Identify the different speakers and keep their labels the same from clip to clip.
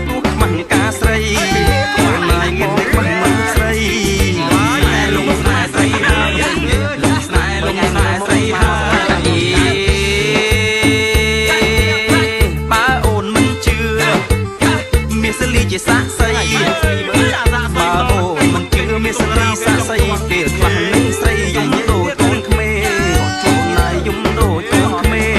Speaker 1: ព្រោះខ្មាស់ការស្រីខ្លួនណៃមកខ្មាស់មិនស្រីលងស្នេហ៍ស្រីហើយលងស្នេហ៍ស្រីហើយបើអូនមិនជឿមាសលីជាសាក់សីបើអូនមិនជឿមាសលីសាក់សីពេលខ្លះនឹងស្រីយំដូចកូនក្មេងខ្លួនណៃយំដូចកូនក្មេង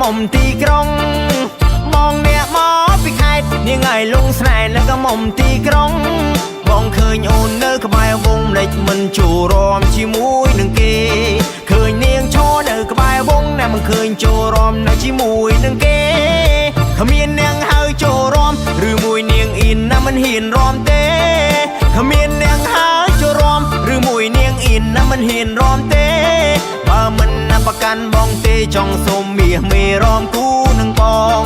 Speaker 1: មុំទីក្រុងបងអ្នកមកពីខេត្តនាងឲ្យលងស្នេហ៍នៅកមុំទីក្រុងបងឃើញអូននៅក្បែរវងម្លេចមិនចូលរំជាមួយនឹងគេឃើញនាងឈរនៅក្បែរវងតែមិនឃើញចូលរំនៅជាមួយនឹងគេគ្មាននាងហើយចូលរំឬមួយនាងអ៊ីនណាមិនហ៊ានរំទេគ្មាននាងហើយចូលរំឬមួយនាងអ៊ីនណាមិនហ៊ានរំទេបើមិនណាប្រកាន់បងទេចង់សូមមាសមេរំគូនឹងបង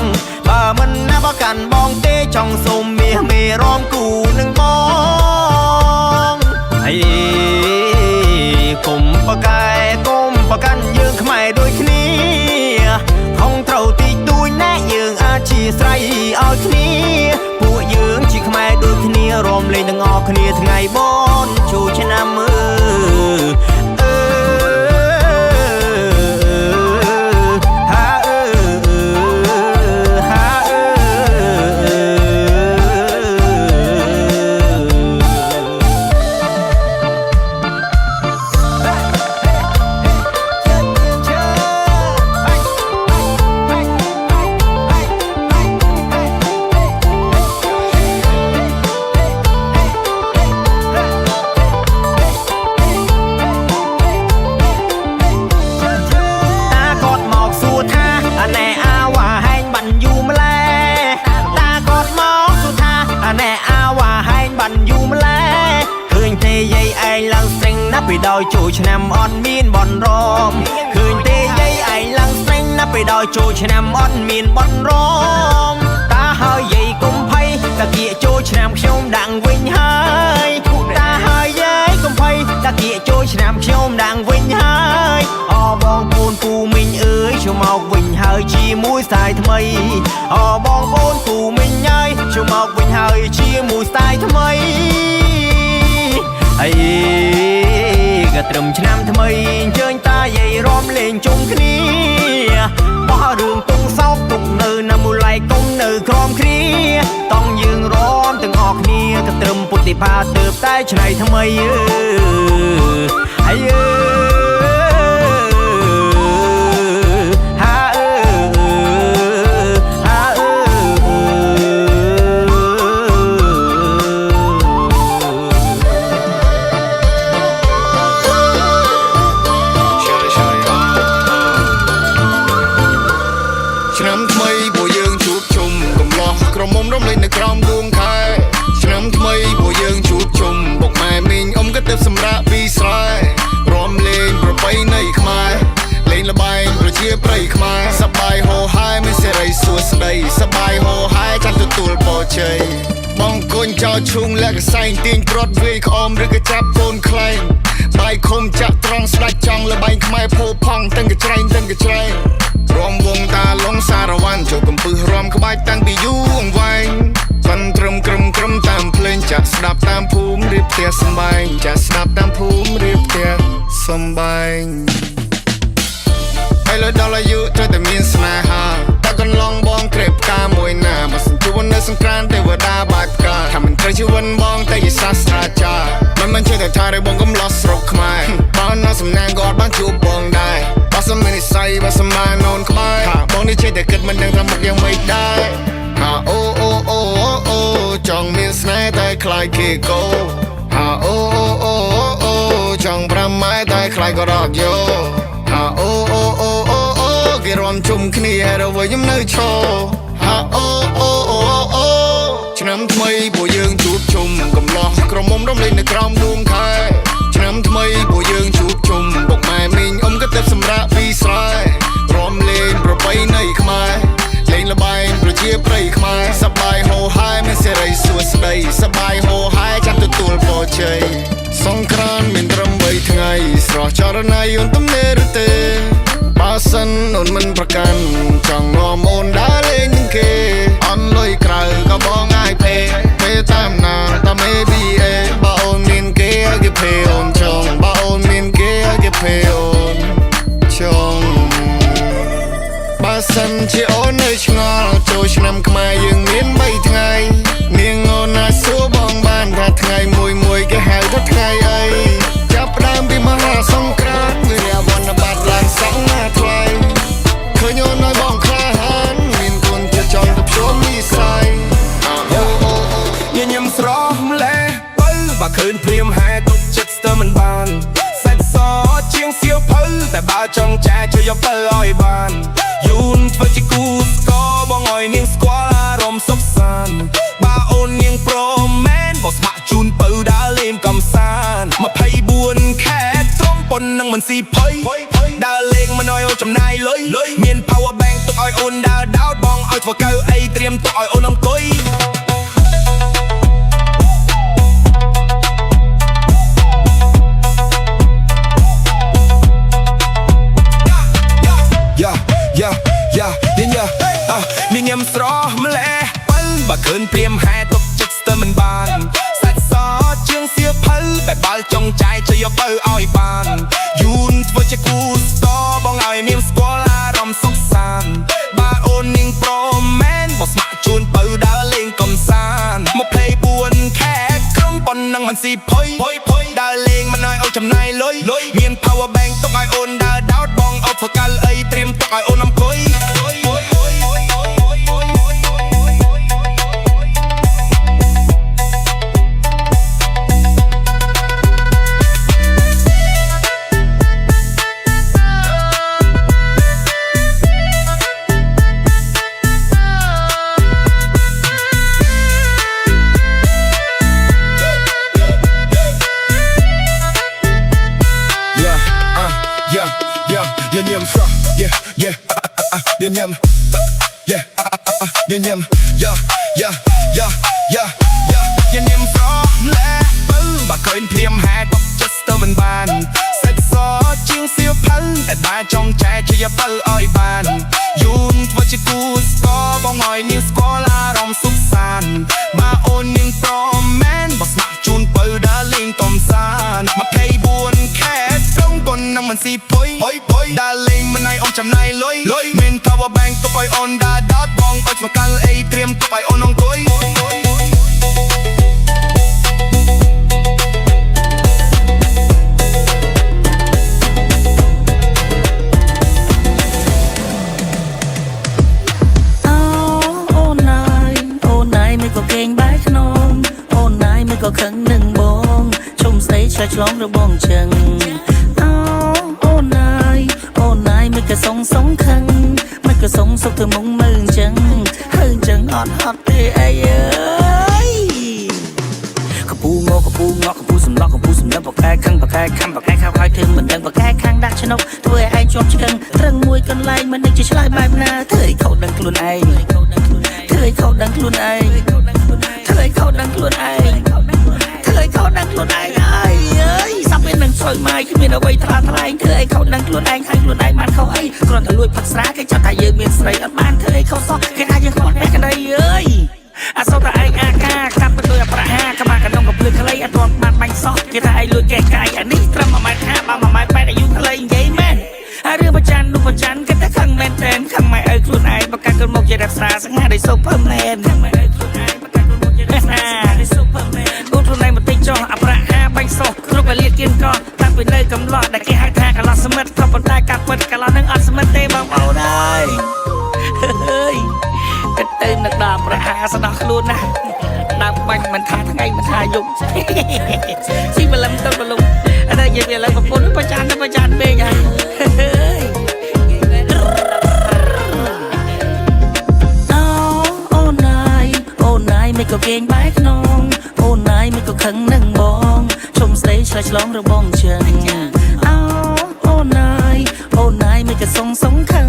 Speaker 1: បើមិនណាប្រកាន់បងទេចង់សូមមាសមេរំគូនឹងបងហើយកុំប្រកែកុំប្រកាន់យើងខ្មែរដូចគ្នាខំត្រូវតិចតួចណែយើងអាចជាស្រ័យឲ្យគ្នាពួកយើងជាខ្មែរដូចគ្នារំលែងទាំងអស់គ្នាថ្ងៃបនចូលឆ្នាំមើไปดอยโจชนำอ่อนมีนบอลรอมคืนเตยใหญ่ไอ้ลังเซ็งนับไปดอยโจชนำอ่อนมีนบอลรอมตาหายใหญ่กุมไพ่ตะเกียโจชนำชมดังวิ่งหายตาหายใหญ่กุมไพ่ตะเกียโจชนำชมดังวิ่งหายอบองปูนปูมิงเอ๋ยชมเอาวิ่งหายชีมุ้ยสายทำไมอบองปูนปูมิงใหญ่ชมเอาวิ่งหายชีมุ้ยสายทำไมไอ้กระตรมឆ្នាំថ្មីជើញតាយាយរំលេងជុំគ្នាបោះរឿងទុងសោកទុកនៅណាមូល័យគុំនៅក្រោមគ្នាតង់យើងរំទាំងអស់គ្នាកត្រឹមពុទ្ធិបាទើបតែឆ្នៃថ្មីហើយឆ្នាំថ្មីពួកយើងជួបជុំកំឡោះក្រមុំរំលេងនៅក្រោមដួងខែឆ្នាំថ្មីពួកយើងជួបជុំបុកម៉ែមីងអ៊ំក៏ទៅសម្រាប់ពីស្រែរំលេងប្រពៃណីខ្មែរលេងល្បែងប្រជាប្រិយខ្មែរសប្បាយហូរហែមានសេរីសួស្តីសប្បាយហូរហែចាំទទួលពរជ័យ
Speaker 2: បងកូនចោលឈុងและก็សែងទាញព្រាត់វាយក្អមឬក៏ចាប់កូនខ្លែងបាយខុំចាក់ត្រង់ស្ដាច់ចង់លបែងខ្មែរផូផង់ទាំងកច្រែងរំវងតាលងសារវ៉ាន់ចូលកំពឹសរំក្បាច់តាំងពីយូរអង្វែងប៉ុនត្រឹមក្រំតាមភ្លេងចាក់ស្ដាប់តាមភូមិរៀបផ្ទះសំបែងចាក់ស្ដាប់តាមភូមិរៀបផ្ទះសំបែងហើយលើដល់អាយុត្រូវតែមានស្នេហាតែកន្លងបងក្រេបផ្កាមួយណាមកសញ្ជូននៅសង្គ្រាមទេវតាបាច់ផ្កាថាមិនត្រូវជីវិតបងតែជាសាស្ត្រាចារ្យមិនចេះតែថាឲ្យបងកំឡោះស្រុកខ្មែរបងនៅសំណាងក៏អត់បានជួបបងដែរបើសិនមាននិស័យបើសិនបាននូនក្បែរថាបងនេះចេះតែគិតមិនដឹងថាមុខយ៉ាងម៉េចដែរហាអូចង់មានស្នេហ៍តែខ្លាចគេកោហាអូចង់ប្រាំម៉ែតែខ្លាចក៏រកយោហាអូគេរំជុំគ្នារវល់ខ្ញុំនៅឈរហាអូឆ្នាំថ្មីពួកយើងជួបជុំកំឡោះក្រមុំរំលេងនៅក្រោមដួងខែឆ្នាំថ្មីពួកយើងជួបជុំពុកម៉ែមីងអ៊ំក៏ទៅសម្រាប់ពីស្រែរំលេងប្រពៃណីខ្មែរលេងល្បែងប្រជាប្រិយខ្មែរសប្បាយហូហាយមានសេរីសួស្តីសប្បាយហូហាយចាំទទួលពរជ័យសង្គ្រាមមានត្រឹម3ថ្ងៃស្រស់ចរណៃអូនទំនេរឬទេបើសិនអូនមិនប្រកាន់ចង់នាំអូនដើរលេងនឹងគេអន់លុយក្រៅក៏បងអាចពេតាមណាតាម ABA បើអូនមានគេឲ្យគេពេអូនចង់បើអូនមានគេឲ្យគេពេអូនចង់បើសិនជាអូននៅឆ្ងល់ចូលឆ្នាំខ្មែរយើងមាន3ថ្ងៃនាងអូនណាសួរបងបានថាថ្ងៃមួយគេហៅថាថ្ងៃអីចាប់ផ្ដើមពីមហាសង្គ្រាមវិរិយវណ្ណប័ត្រឡើងសងណាថ្លៃឃើញអូនឲ្យបងក្លាហានមានគុណជាចង់ទៅភ្ជុំនិស័យ
Speaker 3: ញញឹមស្រស់ម្លេះបើឃើញព្រាមហែទុកចិត្តស្ទើរមិនបានសាច់សជាងសៀវភៅតែបើចង់ចែកជួយយកទៅឲ្យបានយូនធ្វើជាគូស្គរបងឲ្យនាងស្គាល់អារម្មណ៍សុខសាន្តបើអូននាងព្រមមែនបងស្ម័គ្រជូនពៅដើរលេងកំសាន្ត24ខែត្រង់ប៉ុននឹងមិនស៊ីភ័យដើរលេងមិនឲ្យអូនចំណាយលុយមាន power bank ទុកឲ្យអូនដើរដោតបងឲ្យធ្វើកៅអីត្រៀមទុកឲ្យអូនអង្គុយញញឹមស្រស់ម្លេះបើឃើញព្រាមហែទុកចិត្តស្ទើរមិនបានសាច់សជាងសៀវភៅតែបើចង់ចាយជួយយកទៅឲ្យបានយូនធ្វើជាគូស្ទបងឲ្យនាងស្គាល់អារម្មណ៍សុខសាន្តបើអូននាងព្រមមែនបងស្ម័គ្រជូនទៅដើរលេងកំសាន្ត24ខែក្រុងប៉ុននឹងមិនស៊ីភ័យដើរលេងមិនឲ្យអូនចំណាយលុយមាន power bank ទុកឲ្យអូនដើរដោតបងអត់ធ្វើកៅអីត្រៀមទុកឲ្យអូនអង្គុយញញឹមស្រស់ញញឹមញញឹមញញឹមស្រស់លែបើឃើញព្រាមហែទុកចិត្តស្ទើរមិនបានសាច់សជាងសៀវភៅតែបើចង់ចែកជួយយកទៅឲ្យបានយូនធ្វើជាគូស្គរបងឲ្យនាងស្គាល់អារម្មណ៍សុខសាន្តបើអូននាងព្រមមែនបងស្ម័គ្រជូនទៅដើរលេងកំសាន្ត24ខែត្រង់ប៉ុននឹងមិនស៊ីភ័យដើរលេងមិនឲ្យអូនចំណាយលុយមាន power bank ទុកឲ្យអូនដើរដោតបងអត់ស្មកាល់អីត្រៀមទុកឲ្យអូនអង្គុយ
Speaker 4: ក៏ខឹងនឹងបងជុំស្ដីឆ្លើយឆ្លងរបងចឹងអូនណាយមិនក៏សងខឹងមិនក៏សុខទៅមុងមើលចឹងហើយចឹងអត់ទេអីអើយកពូងកពូងកកពូសំឡកកពូសំណឹកបកែខឹងបកែខំបកែខោហើយធ្វើមិនដឹងបកែខាងដាក់ឆ្នុកធ្វើឲ្យឯងជាប់ឆ្កឹងត្រឹងមួយកន្លែងមិនដឹងជាឆ្លើយបែបណាធ្វើឲ្យខុសដឹងខ្លួនឯងធ្វើឲ្យខុសដឹងខ្លួនឯងធ្វើឲ្យខុស ដឹងខ្លួនឯងធ្វើឲ្យខុសដឹងខ្លួនឯងអើយសាប់ពេលនឹងឆ្លើយម៉ាយគ្មានអ្វីថ្លាថ្លែងធ្វើឲ្យខុសដឹងខ្លួនឯងហើយខ្លួនឯងបានខុសអីគ្រាន់តែលួចផឹកស្រាគេចាត់ថាយើងមានស្រីអត់បានធ្វើឲ្យខុសសោះគេថាយើងខ្វល់តែក្តីអើយអាសូតតែឯងអាកាកាត់ទៅដោយអប្រាហាក្បាលកណ្ដុងកំភ្លឺខ្លីអត់ទាន់បានបាញ់សោះគេថាឯងលួចកែកាយអានេះត្រឹម1.5 ម៉ែត្របើ1.8 ម៉ែត្រអាយុខ្លីនិយាយមែនហើយរឿងប្រច័ននោះប្រច័នគេតែខឹងមែនតែនខឹងម៉ែឪខ្លួនឯងបកាត់ខ្លួនមកជារក្សាសង្ហាដោយសូភើមែនខឹងម៉ែឪខ្លួនឯងបកាត់ខ្លួនមកជារក្សាដោយសូភើមែនអូនខ្លួនឯងបន្តិចចោះអប្រាហាបាញ់សោះគ្រប់វេលាគៀនកោះតាំងពីនៅកំឡោះដែលគេហៅថាកន្លោះសមិទ្ធក៏ប៉ុន្តែកាត់ពិតកន្លោះនឹងអត់សមិទ្ធទេបងប្អូនហើយហើយទៅនឹកដល់ប្រហាស្ដោះខ្លួនណាដើមបាញ់មិនថាថ្ងៃមិនថាយប់ស៊ីបលឹមទៅបលុំអត់និយាយវាឡើងប្រពន្ធប្រច័នពេកហើយអូនមិនក៏គេងបែកក្នុងអូនណាយមិនក៏ខឹងនឹងបងឈុំស្ដីឆ្លើយឆ្លងរបងចឹងអូនណាយមិនក៏សុងខឹង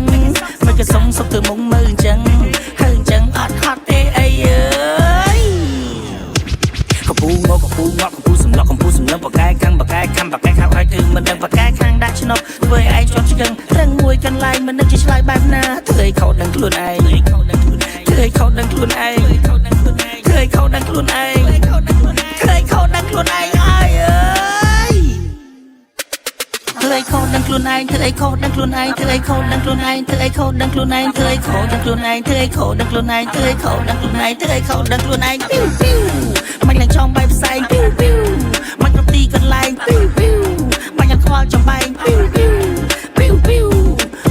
Speaker 4: មិនក៏សុកទៅមុំមើលអញ្ចឹងហើយអញ្ចឹងអត់ហត់ទេអីអើយកំពូមកកំពូងាប់កំពូសំឡក់កំពូសំឡឹងបកែខាំបកែខំឲ្យគឺមិនដឹងបកែខាងដាក់ឆ្នុកធ្វើឲ្យឯងជាប់ឆ្កឹងរឹងមួយកន្លែងមិននឹកជាឆ្លើយបែបណាធ្វើឲ្យខុសដឹងខ្លួនឯងធ្វើឲ្យខុសដឹងខ្លួនឯងធ្វើឲ្យខុសដឹងខ្លួនឯងធ្វើឲ្យខុសដឹងខ្លួនឯងអើយធ្វើឲ្យខុសដឹងខ្លួនឯងធ្វើឲ្យខុសដឹងខ្លួនឯងធ្វើឲ្យខុសដឹងខ្លួនឯងធ្វើឲ្យខុសដឹងខ្លួនឯងធ្វើឲ្យខុសដឹងខ្លួនឯងធ្វើឲ្យខុសដឹងខ្លួនឯងធ្វើឲ្យខុសដឹងខ្លួនឯងធ្វើឲ្យខុសដឹងខ្លួនឯងធ្វើឲ្យខុសដឹងខ្លួនឯងពីវមិនឡើងចង់បែបផ្សែងពីវមិនគ្រប់ទីកន្លែងពីវមិនយ៉ាងខ្វល់ចំបែងពីវ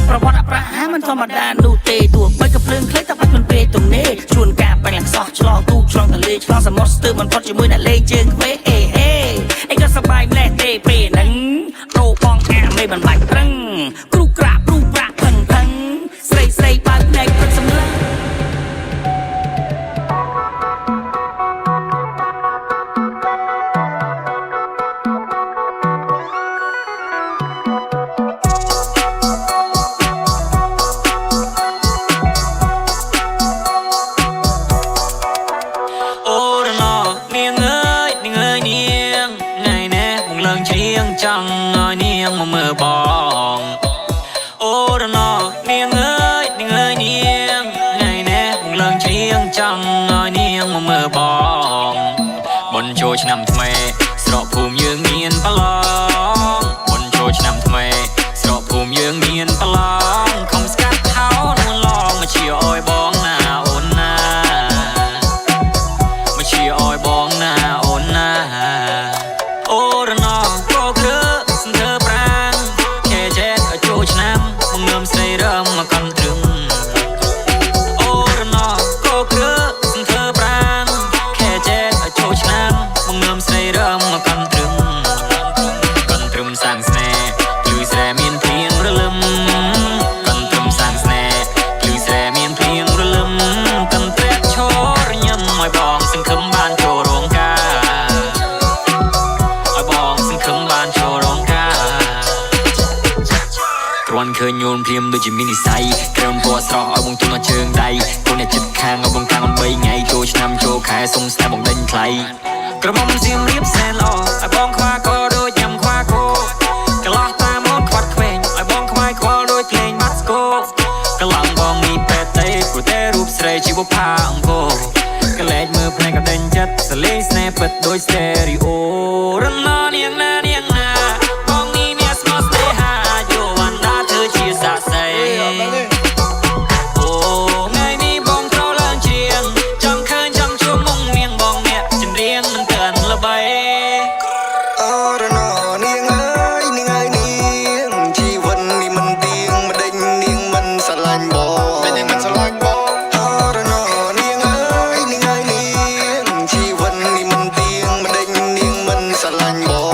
Speaker 4: ប្រវត្តិអប្រាហាមិនធម្មតានោះទេទោះបីកំភ្លើងខ្លីតែបាច់មិនពេកទំនេរជួនកាលបាញ់ឡើងសោះឆ្លងទូកឆ្លងទន្លេឆ្លងសមុទ្រស្ទើរមិនផុតជាមួយអ្នកលេងជើងខ្វេអេអីក៏សប្បាយម្លេះទេពេលហ្នឹងដូរបងអាមេមិនបាច់ប្រឹងគ្រូក្រាបគ្រូប្រាក់ផឹងស្រីបើកភ្នែកព្រឹកសម្លឹងចង់ឲ្យនាងមកមើលបងអូរណោនាងអើយនាងថ្ងៃនេះមកឡើងច្រៀងចង់ឲ្យនាងមកមើលបងបុណ្យចូលឆ្នាំថ្មីស្រកភូមិយើងមានប្រឡងបុណ្យចូលឆ្នាំថ្មីស្រកភូមិយើងមានប្រឡងខំស្កាត់ថោនួនឡងមកជាអោយបងណាអូនណាមកជាអោយបងណាអូនណាអូរណោឆ្នាំមកងើមស្រីរំមកកាន់ត្រឹមអូរណោក៏គ្រើសង្ធ្វើប្រាំខែចេតចូលឆ្នាំមកងើមស្រីរំមកកាន់ត្រឹមសាងស្នេហ៍ភ្លឺស្រែមានភ្លៀងរលឹមកាន់ត្រឹមសាងស្នេហ៍ភ្លឺស្រែមានភ្លៀងរលឹមកាន់ត្រែកឈរញឹមឲ្យបងសង្ឃឹមបានចូលរោងការឲ្យបងសង្ឃឹមបានចូលរោងការគ្រាន់ឃើញញូនព្រាមដូចជាមាននិស័យក្រឹមពណ៌ស្រស់ឲ្យបងទុនឲ្យជើងដៃកូនអ្នកចិត្តខាងឲ្យបងកាំង3ថ្ងៃចូលឆ្នាំចូលខែសុំស្នេហ៍បងដេញថ្លៃក្រមុំសៀមរៀបសែនល្អឲ្យបងខ្វាក៏ដូចញ៉ាំខ្វាគោកន្លោះតាមមកខ្វាត់ខ្វែងឲ្យបងខ្វាយខ្វល់ដូចភ្លេងបាត់ស្គោកន្លងបងនេះពេតទេព្រោះតែរូបស្រីជីវផាអង្គកលែកមើលភ្នែកក៏ដេញចិត្តសលេងស្នេហ៍ពិតដូចស្តេរីអូរណោនាងណាបងនេះមានស្មោះស្នេហាយោវណ្ណាធ្វើជាសាក្សីអូថ្ងៃនេះបងត្រូវឡើងច្រៀងចង់ឃើញចង់ជួបមុំនាងបងអ្នកចម្រៀងមិនទាន់ល្បី
Speaker 2: អូរណោនាងអើយនាងជីវិតនេះមិនទៀងមិនដេញនាងមិនស្រឡាញ់បងអូរណោនាងអើយនាងជីវិតនេះមិនទៀងមិនដេញនាងមិនស្រឡាញ់បង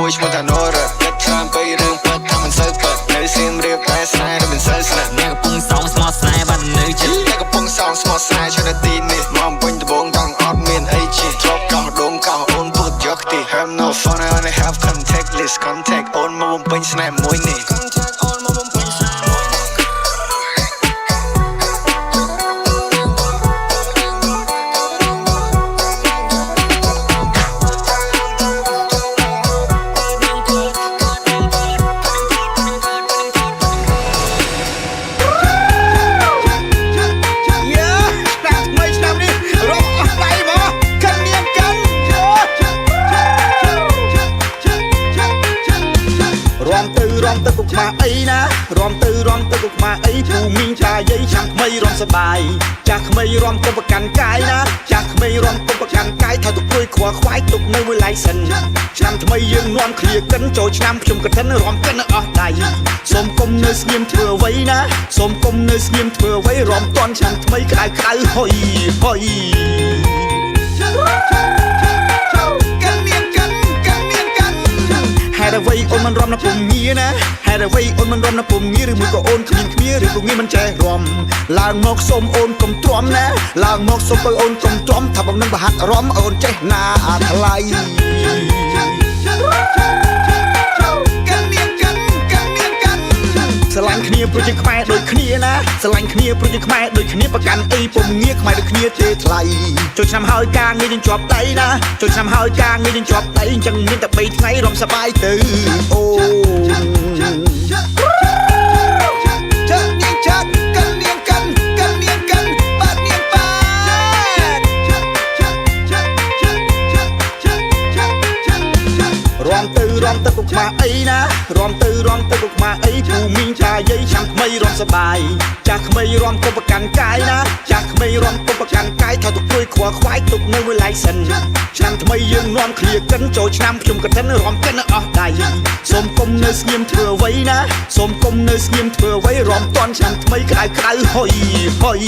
Speaker 2: មួយឈ្មោះថា Nora គិតច្រើនពេករឿងពិតថាមិនសូវពិតនៅសៀមរាបតែស្នេហ៍នឹងមិនសូវស្និទ្ធអ្នកកំពុងសងស្មោះស្នេហ៍បាននៅចិត្តអ្នកកំពុងសងស្មោះស្នេហ៍នៅទីនេះមកពេញដបងតង់អត់មានអីជាទ្របកោះដងកោះអូនពុតយកទី Have no fun I only have contact list contact អូនមកបំពេញស្នេហ៍មួយនេះ contact អូនមកបំពេញស្នេហ៍រំទៅគុកម៉ាអីណារំទៅគុកម៉ាអីពូមីងចាយាយចាំថ្មីរំសបាយចាស់ក្មេងរំទៅប្រកាន់កាយណាចាស់ក្មេងរំទៅប្រកាន់កាយថាទៅព្រួយខ្វល់ខ្វាយទុកនៅមួយឡៃសិនឆ្នាំថ្មីយើងនាំឃ្លាកិនចូលឆ្នាំខ្ញុំកឋិនរំកិនអស់ដៃសូមគុំនៅស្ងៀមធ្វើអ្វីណាសូមគុំនៅស្ងៀមធ្វើអ្វីរំតន់ឆ្នាំថ្មីក្តៅក្តៅហុយហុយហេតុអ្វីអូនមិនរំណាពុំងារណាហេតុអ្វីអូនមិនរំណាពុំងារឬមួយក៏អូនគ្មានគ្នាឬក៏ងារមិនចេះរំឡើងមកសូមអូនកុំទ្រាំណាឡើងមកសូមបើអូនកុំទ្រាំថាបងនឹងបហាត់រំអូនចេះណាអាថ្លៃស្រឡាញ់គ្នាព្រោះជាខ្មែរដូចគ្នាណាស្រឡាញ់គ្នាព្រោះជាខ្មែរដូចគ្នាប្រកាន់អីពុំងារខ្មែរដូចគ្នាទេថ្លៃចូលឆ្នាំហើយការងារយើងជាប់ដៃណាចូលឆ្នាំហើយការងារយើងជាប់ដៃអញ្ចឹងមានតែ3ថ្ងៃរំសប្បាយទៅអូចាក់នាងចាក់កាន់នាងកាន់បាត់នាងបាត់រំទៅគុកម៉ាអីណារំទៅគុកម៉ាអីពូមីងចាយាយចាំថ្មីរំសបាយចាស់ក្មេងរំទៅប្រកាន់កាយណាចាស់ក្មេងរំទៅប្រកាន់កាយថាទៅព្រួយខ្វល់ខ្វាយទុកនៅមួយឡៃសិនឆ្នាំថ្មីយើងនាំឃ្លាកិនចូលឆ្នាំខ្ញុំកឋិនរំកិនអស់ដៃសូមគុំនៅស្ងៀមធ្វើអ្វីណាសូមគុំនៅស្ងៀមធ្វើអ្វីរំតន់ឆ្នាំថ្មីក្តៅក្តៅហុយហុយ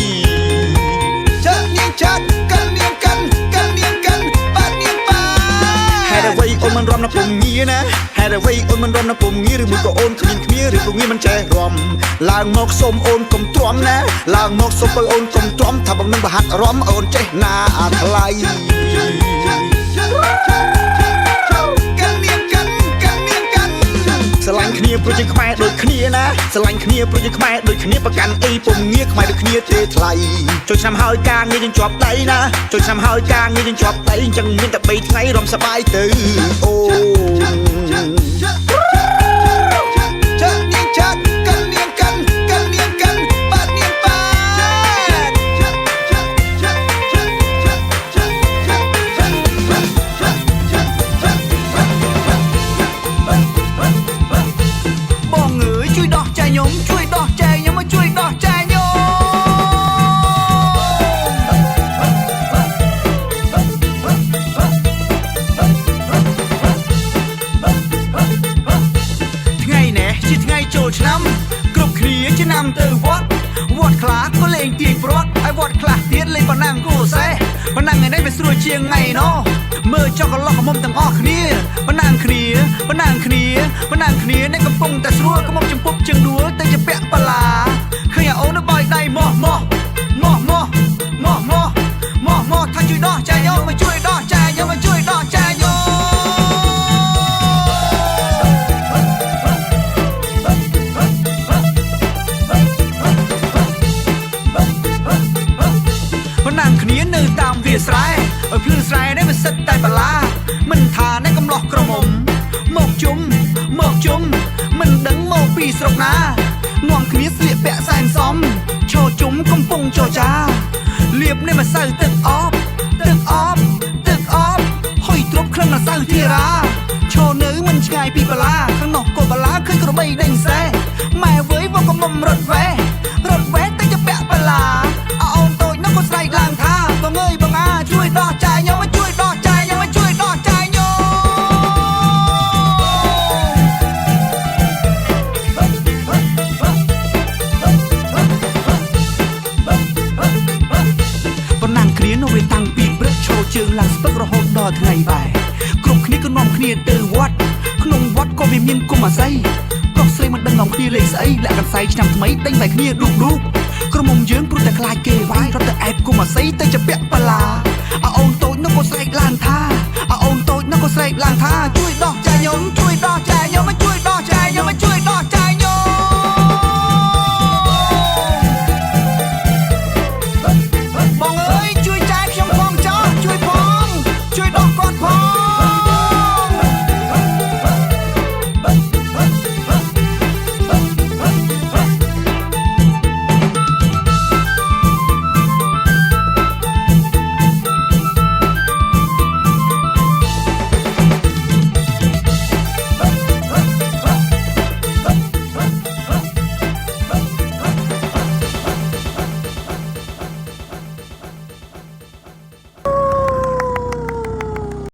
Speaker 2: ចាក់នាងចាក់កាន់នាងកាន់បាត់នាងបាត់ហេតុអ្វីអូនមិនរំណាពុំងារណាហេតុអ្វីអូនមិនរំណាពុំងារឬមួយក៏អូនគ្មានគ្នាឬក៏ងារមិនចេះរំឡើងមកសូមអូនកុំទ្រាំណាឡើងមកសូមបើអូនកុំទ្រាំថាបងនឹងបហាត់រំអូនចេះណាអាថ្លៃស្រឡាញ់គ្នាព្រោះជាខ្មែរដូចគ្នាណាស្រឡាញ់គ្នាព្រោះជាខ្មែរដូចគ្នាប្រកាន់អីពុំងារខ្មែរដូចគ្នាទេថ្លៃចូលឆ្នាំហើយការងារយើងជាប់ដៃណាចូលឆ្នាំហើយការងារយើងជាប់ដៃអញ្ចឹងមានតែ3ថ្ងៃរំសប្បាយទៅអូចាក់នាងចាក់កាន់នាងកាន់បាត់នាងបាត់បងអើយជួយដោះចែខ្ញុំជួយដោះចែខ្ញុំមកជួយដោះចែខ្ញុំថ្ងៃនេះជាថ្ងៃចូលឆ្នាំគ្រប់គ្នាឆ្នាំទៅវត្តខ្លះក៏លេងទាញព្រាត់ហើយវត្តខ្លះទៀតលេងប៉ណ្ណាំងគូសេប៉ណ្ណាំងថ្ងៃនេះវាស្រួលជាងថ្ងៃណោះមើលចុះកន្លោះកមុំទាំងអស់គ្នាប៉ណ្ណាំងគ្នាអ្នកកំពុងតែស្រួលកមុំចំពុកជើងដួលតែជាពាក់បលាឃើញអូននៅបោយដៃម៉ោះថាជួយដោះចែខ្ញុំមកជួយដោះចែខ្ញុំមកជួយដោះចែខ្ញុំប៉ណ្ណាំងគ្នានៅតាមវាស្រែឲ្យភ្លឺស្រែនេះវាសិតតែបលាមិនថាអ្នកកំឡោះក្រមុំមកជុំមិនដឹងមកពីស្រុកណានាំគ្នាស្លៀកពាក់សែនសមឈរជុំកំពុងចរចាលៀបនេះម្សៅទឹកអបហុយទ្រពក្លិនម្សៅធារាឈរនៅមិនឆ្ងាយពីបលាខាងនោះក៏បលាឃើញក្របីដេញសេម៉ែវើយមកកំមុំរត់វេតែជាពាក់បលាអូនតូចនោះក៏ស្រែកឡើងថាបងអើយបងអាជួយដោះចាយខ្ញុំមកជួយដោះចាយខ្ញុំមកជួយដោះចាយខ្ញុំប៉ុណ្ណាំគ្នានៅវាតាំងពីព្រឹកឈរជើងឡើងស្ពឹករហូតដល់ថ្ងៃបែរគ្រប់គ្នាក៏នាំគ្នាទៅវត្ត
Speaker 5: ក្នុងវត្តក៏វាមានគុំអាស័យប្រុសស្រីមិនដឹងនាំគ្នាលេងស្អីលាក់កន្សែងឆ្នាំថ្មីដេញបែកគ្នាឌូកក្រុមមុំយើងព្រោះតែខ្លាចគេវាយរត់ទៅអែបគុំអាស័យទៅជាពាក់បលាអូនតូចនោះក៏ស្រែកឡើងថាអូនតូចនោះក៏ស្រែកឡើងថាជួយដោះចាញ់ខ្ញុំជួយដោះចា